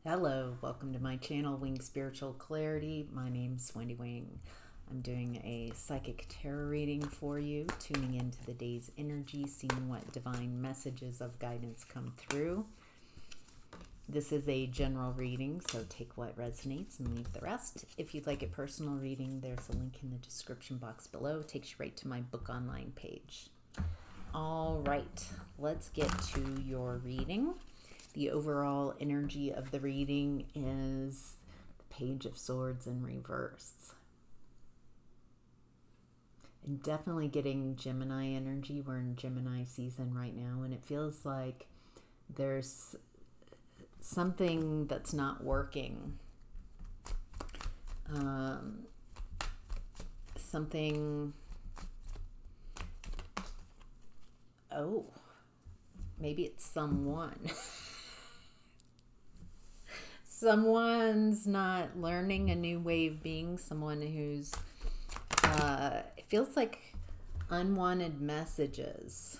Hello, welcome to my channel, Wing Spiritual Clarity. My name's Wendy Wing. I'm doing a psychic tarot reading for you, tuning into the day's energy, seeing what divine messages of guidance come through. This is a general reading, so take what resonates and leave the rest. If you'd like a personal reading, there's a link in the description box below. It takes you right to my book online page. All right, let's get to your reading. The overall energy of the reading is the Page of Swords in reverse. And definitely getting Gemini energy. We're in Gemini season right now, and it feels like there's something that's not working. Maybe it's someone. Someone's not learning a new way of being, someone who's, it feels like unwanted messages.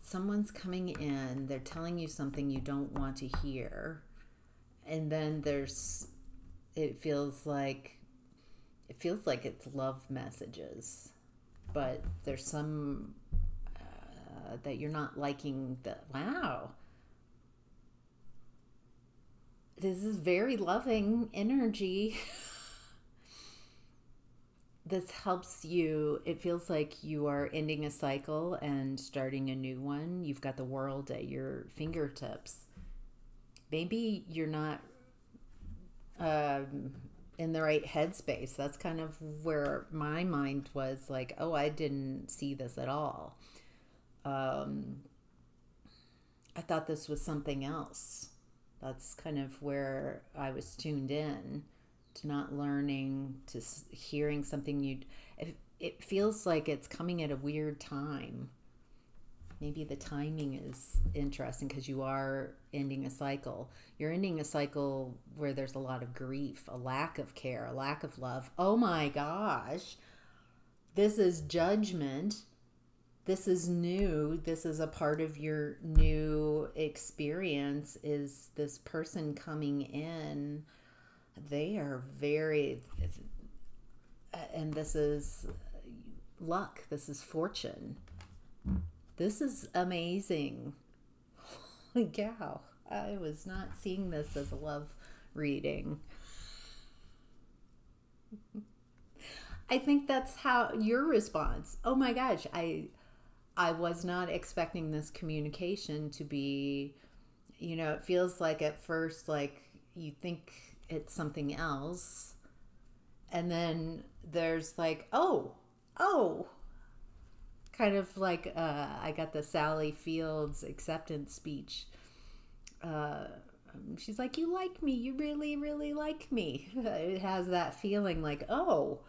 Someone's coming in, they're telling you something you don't want to hear. And then it feels like it's love messages, but there's some that you're not liking. Wow, this is very loving energy. This helps you. It feels like you are ending a cycle and starting a new one. You've got the world at your fingertips. Maybe you're not in the right headspace. That's kind of where my mind was like, oh, I didn't see this at all. I thought this was something else. That's kind of where I was tuned in to, not learning, to hearing something it feels like it's coming at a weird time. Maybe the timing is interesting because you are ending a cycle. You're ending a cycle where there's a lot of grief, a lack of care, a lack of love. Oh my gosh. This is judgment. This is new. This is a part of your new experience, is this person coming in. They are very, and this is luck. This is fortune. This is amazing. Holy cow. I was not seeing this as a love reading. I think that's how your response. Oh my gosh, I was not expecting this communication to be, it feels like at first, like you think it's something else. And then there's like, oh, kind of like I got the Sally Fields acceptance speech. She's like, you like me. You really, really like me. It has that feeling like, oh,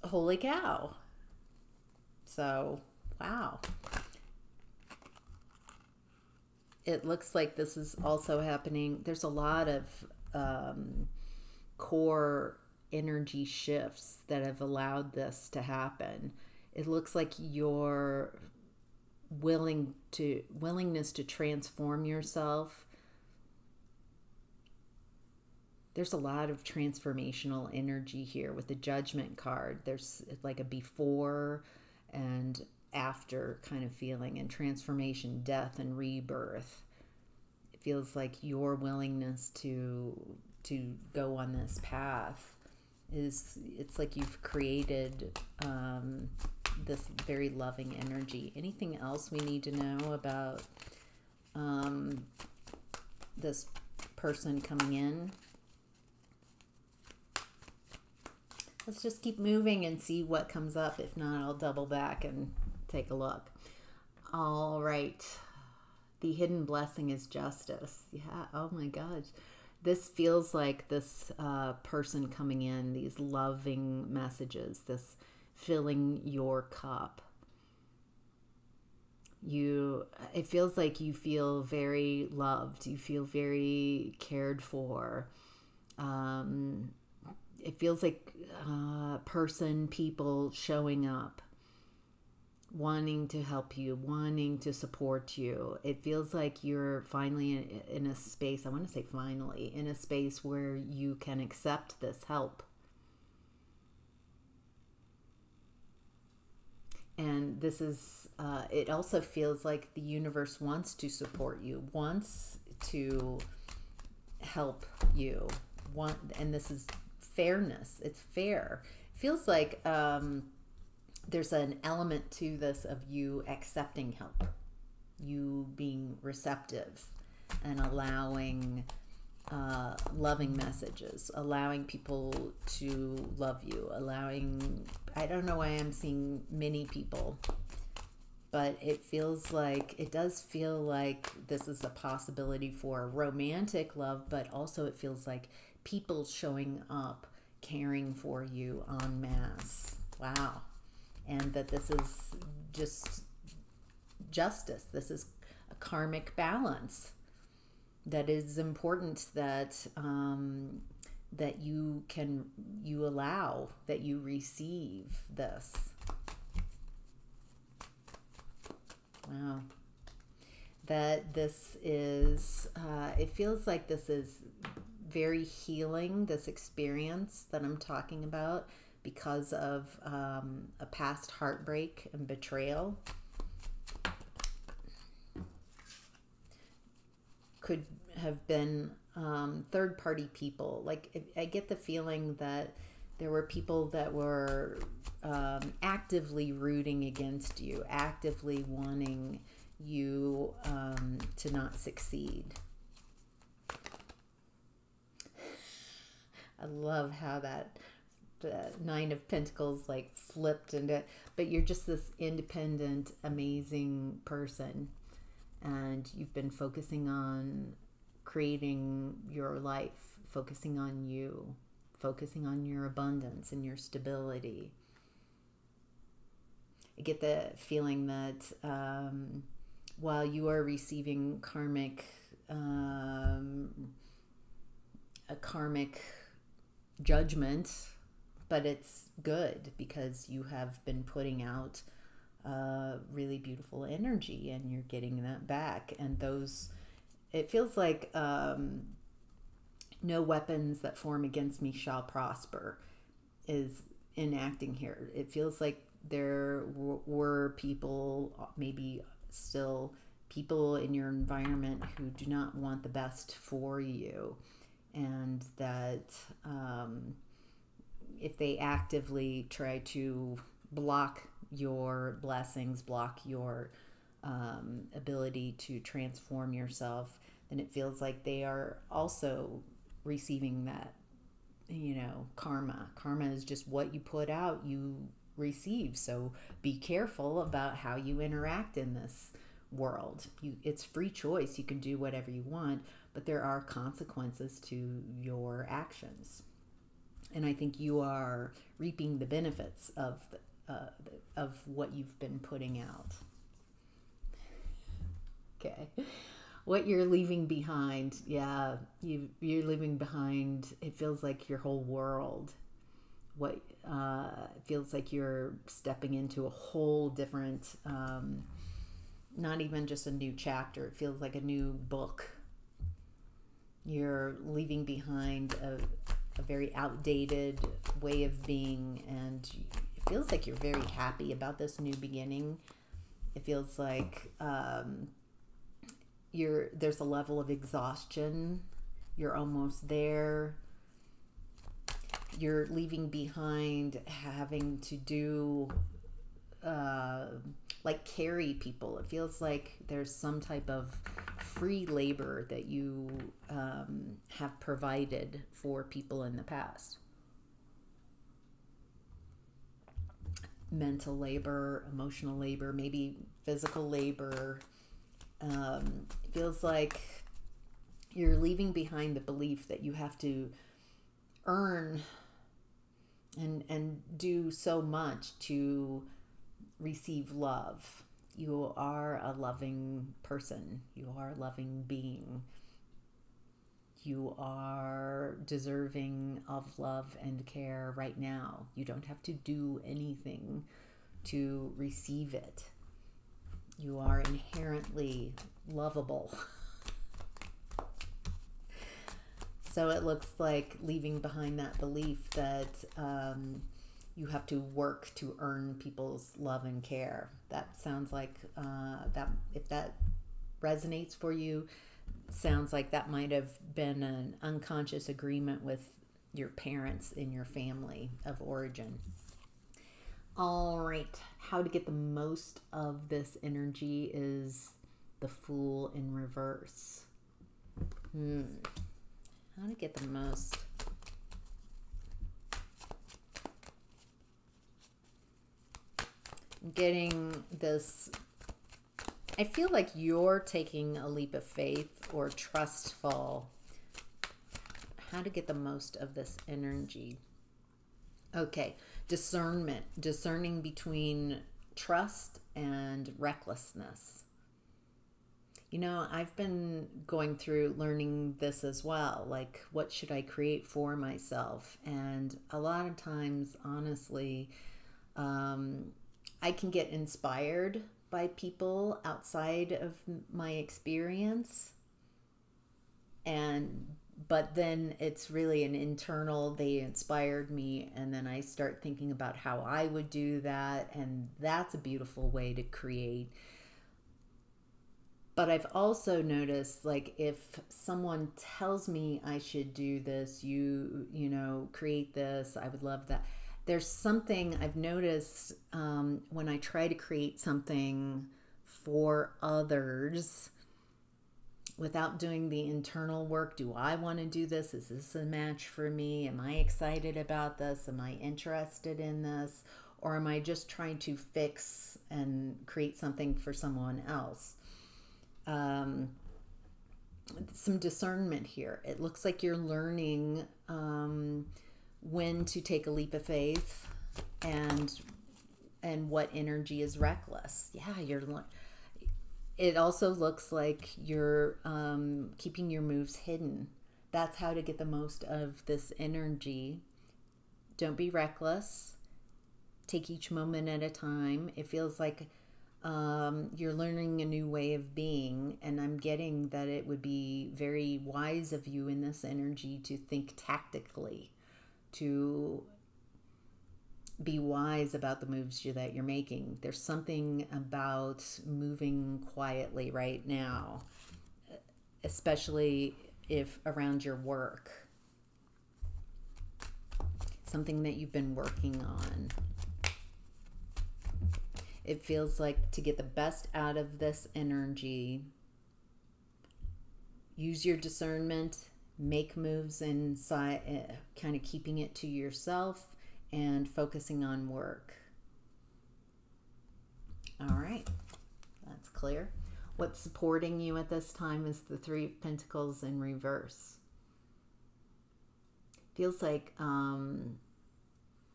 holy cow. So, wow. It looks like this is also happening. There's a lot of core energy shifts that have allowed this to happen. It looks like your willingness to transform yourself. There's a lot of transformational energy here with the Judgment card. There's like a before and after kind of feeling, and transformation, death and rebirth. It feels like your willingness to go on this path it's like you've created this very loving energy. Anything else we need to know about this person coming in? Let's just keep moving and see what comes up. If not, I'll double back and take a look. All right. The hidden blessing is justice. Yeah. Oh my gosh. This feels like this person coming in, these loving messages, this filling your cup. It feels like you feel very loved. You feel very cared for. It feels like people showing up wanting to help you, wanting to support you. It feels like you're finally in a space, I want to say finally, in a space where you can accept this help. And this is, it also feels like the universe wants to support you, wants to help you. And this is fairness. It's fair. It feels like there's an element to this of you accepting help, you being receptive and allowing loving messages, allowing people to love you, allowing, I don't know why I'm seeing many people, but it does feel like this is a possibility for romantic love, but also it feels like people showing up, caring for you en masse. Wow. And that this is just justice. This is a karmic balance that is important, that that you allow, that you receive this. Wow. That this is, it feels like this is very healing, this experience that I'm talking about, because of a past heartbreak and betrayal. Could have been third-party people. Like, I get the feeling that there were people that were actively rooting against you, actively wanting you to not succeed. I love how the Nine of Pentacles like flipped into, but you're just this independent, amazing person, and you've been focusing on creating your life, focusing on you, focusing on your abundance and your stability. I get the feeling that while you are receiving a karmic judgment, but it's good because you have been putting out really beautiful energy and you're getting that back. And those, it feels like no weapons that form against me shall prosper is enacting here. It feels like there were people, maybe still people in your environment who do not want the best for you, and that if they actively try to block your blessings, block your ability to transform yourself, then it feels like they are also receiving that, karma. Karma is just what you put out, you receive. So be careful about how you interact in this world. It's free choice. You can do whatever you want, but there are consequences to your actions. And I think you are reaping the benefits of what you've been putting out. Okay. What you're leaving behind, yeah, you're leaving behind, it feels like your whole world. It feels like you're stepping into a whole different, not even just a new chapter, it feels like a new book. You're leaving behind a very outdated way of being, and it feels like you're very happy about this new beginning. It feels like there's a level of exhaustion. You're almost there. You're leaving behind having to do like carry people. It feels like there's some type of free labor that you have provided for people in the past. Mental labor, emotional labor, maybe physical labor. It feels like you're leaving behind the belief that you have to earn and do so much to receive love. You are a loving person. You are a loving being. You are deserving of love and care right now. You don't have to do anything to receive it. You are inherently lovable. So it looks like leaving behind that belief that you have to work to earn people's love and care. That sounds like that. If that resonates for you, sounds like that might have been an unconscious agreement with your parents in your family of origin. All right, how to get the most of this energy is the Fool in reverse. How to get the most? Getting this, I feel like you're taking a leap of faith or trustful. How to get the most of this energy? Okay, discernment, discerning between trust and recklessness. You know, I've been going through learning this as well. Like, what should I create for myself? And a lot of times, honestly, I can get inspired by people outside of my experience. But then it's really an internal, they inspired me, and then I start thinking about how I would do that, and that's a beautiful way to create. But I've also noticed, like, if someone tells me I should do this, you know, create this, I would love that. There's something I've noticed when I try to create something for others without doing the internal work. Do I want to do this? Is this a match for me? Am I excited about this? Am I interested in this? Or am I just trying to fix and create something for someone else? Some discernment here. It looks like you're learning when to take a leap of faith and what energy is reckless. Yeah, it also looks like you're keeping your moves hidden. That's how to get the most of this energy. Don't be reckless. Take each moment at a time. It feels like you're learning a new way of being, and I'm getting that it would be very wise of you in this energy to think tactically, to be wise about the moves that you're making. There's something about moving quietly right now, especially if around your work, something that you've been working on. It feels like to get the best out of this energy, use your discernment, make moves inside, kind of keeping it to yourself and focusing on work. All right, that's clear. What's supporting you at this time is the Three of Pentacles in reverse. Feels like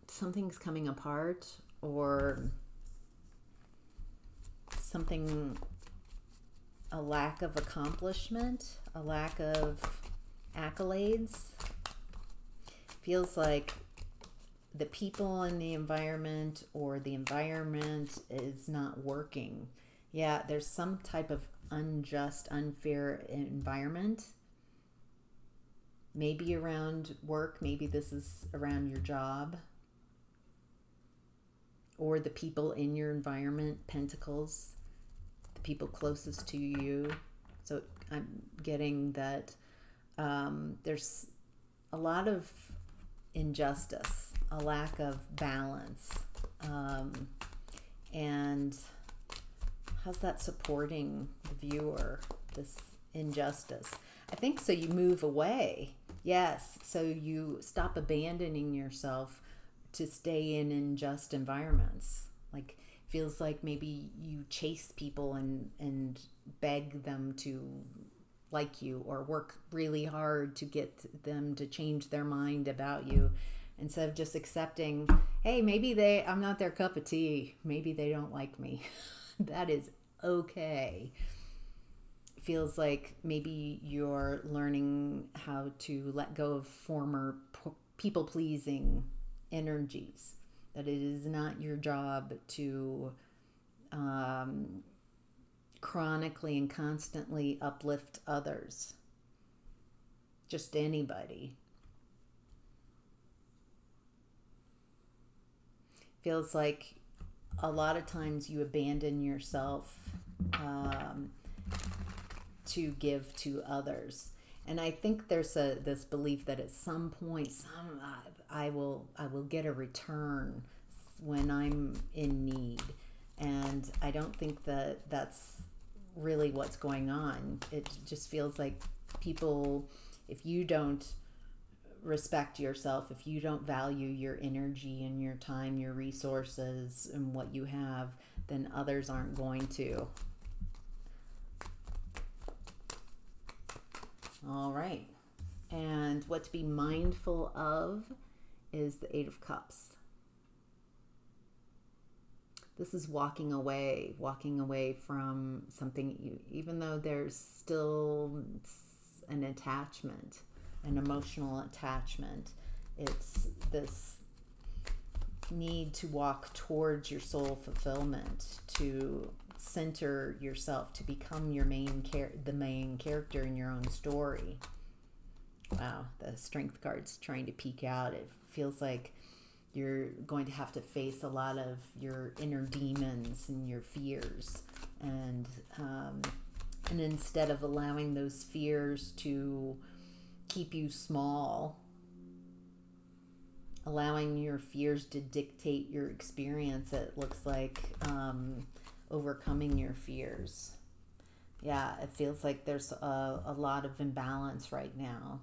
something's coming apart, or something, a lack of accomplishment, a lack of accolades. Feels like the people in the environment, or the environment is not working. Yeah, there's some type of unjust, unfair environment. Maybe around work, maybe this is around your job, or the people in your environment, Pentacles, the people closest to you. So I'm getting that there's a lot of injustice, a lack of balance. And how's that supporting the viewer, this injustice? I think so you move away. Yes, so you stop abandoning yourself to stay in unjust environments. Like, feels like maybe you chase people and beg them to like you, or work really hard to get them to change their mind about you, instead of just accepting, hey, maybe I'm not their cup of tea. Maybe they don't like me. That is okay. Feels like maybe you're learning how to let go of former people-pleasing energies. that it is not your job to um, chronically and constantly uplift others, just anybody. Feels like a lot of times you abandon yourself um, to give to others. And I think there's this belief that at some point, I will get a return when I'm in need, and I don't think that that's really what's going on. It just feels like people, if you don't respect yourself, if you don't value your energy and your time, your resources, and what you have, then others aren't going to. All right. And what to be mindful of is the Eight of Cups. This is walking away from something, even though there's still an attachment, an emotional attachment. It's this need to walk towards your soul fulfillment, to center yourself, to become your the main character in your own story. Wow, the Strength card's trying to peek out. It feels like you're going to have to face a lot of your inner demons and your fears, and instead of allowing those fears to keep you small, allowing your fears to dictate your experience, it looks like overcoming your fears. Yeah, it feels like there's a lot of imbalance right now.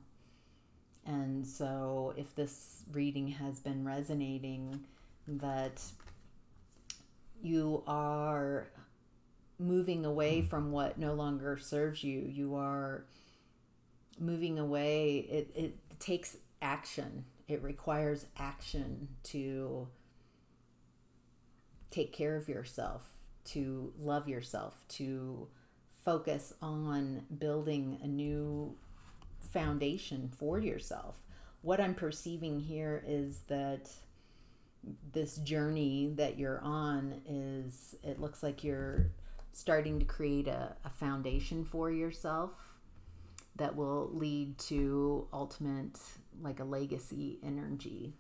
And so if this reading has been resonating, that you are moving away from what no longer serves you, you are moving away. It takes action. It requires action to take care of yourself, to love yourself, to focus on building a new foundation for yourself. What I'm perceiving here is that this journey that you're on is, it looks like you're starting to create a foundation for yourself that will lead to ultimate, like a legacy energy.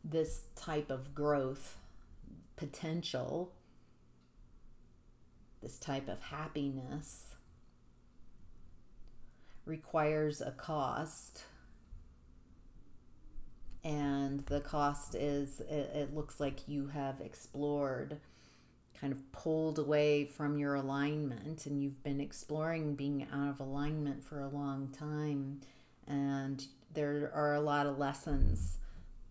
This type of growth potential, this type of happiness, requires a cost, and the cost is, it looks like you have explored, kind of pulled away from your alignment, and you've been exploring being out of alignment for a long time, and there are a lot of lessons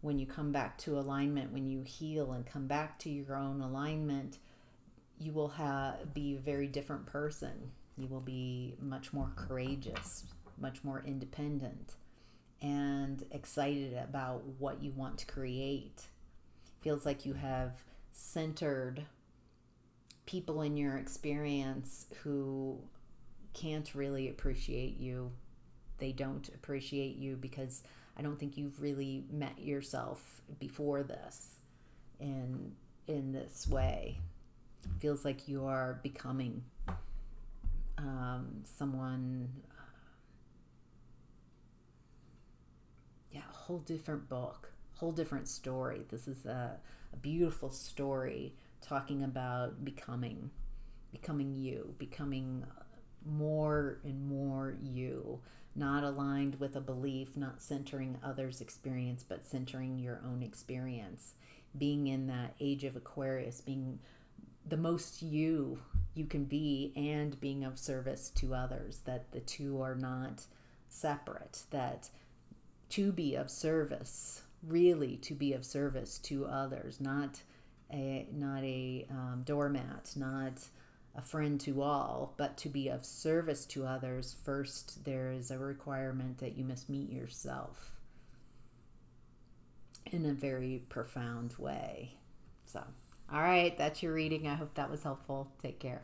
when you come back to alignment. When you heal and come back to your own alignment, you will be a very different person. You will be much more courageous, much more independent, and excited about what you want to create. Feels like you have centered people in your experience who can't really appreciate you. They don't appreciate you because I don't think you've really met yourself before this in this way. Feels like you are becoming someone, a whole different book, whole different story. This is a beautiful story talking about becoming you, becoming more and more you, not aligned with a belief, not centering others' experience, but centering your own experience, being in that age of Aquarius, being the most you can be, and being of service to others, that the two are not separate, that to be of service, really to be of service to others, not a doormat, not a friend to all, but to be of service to others. First, there is a requirement that you must meet yourself in a very profound way. So, all right, that's your reading. I hope that was helpful. Take care.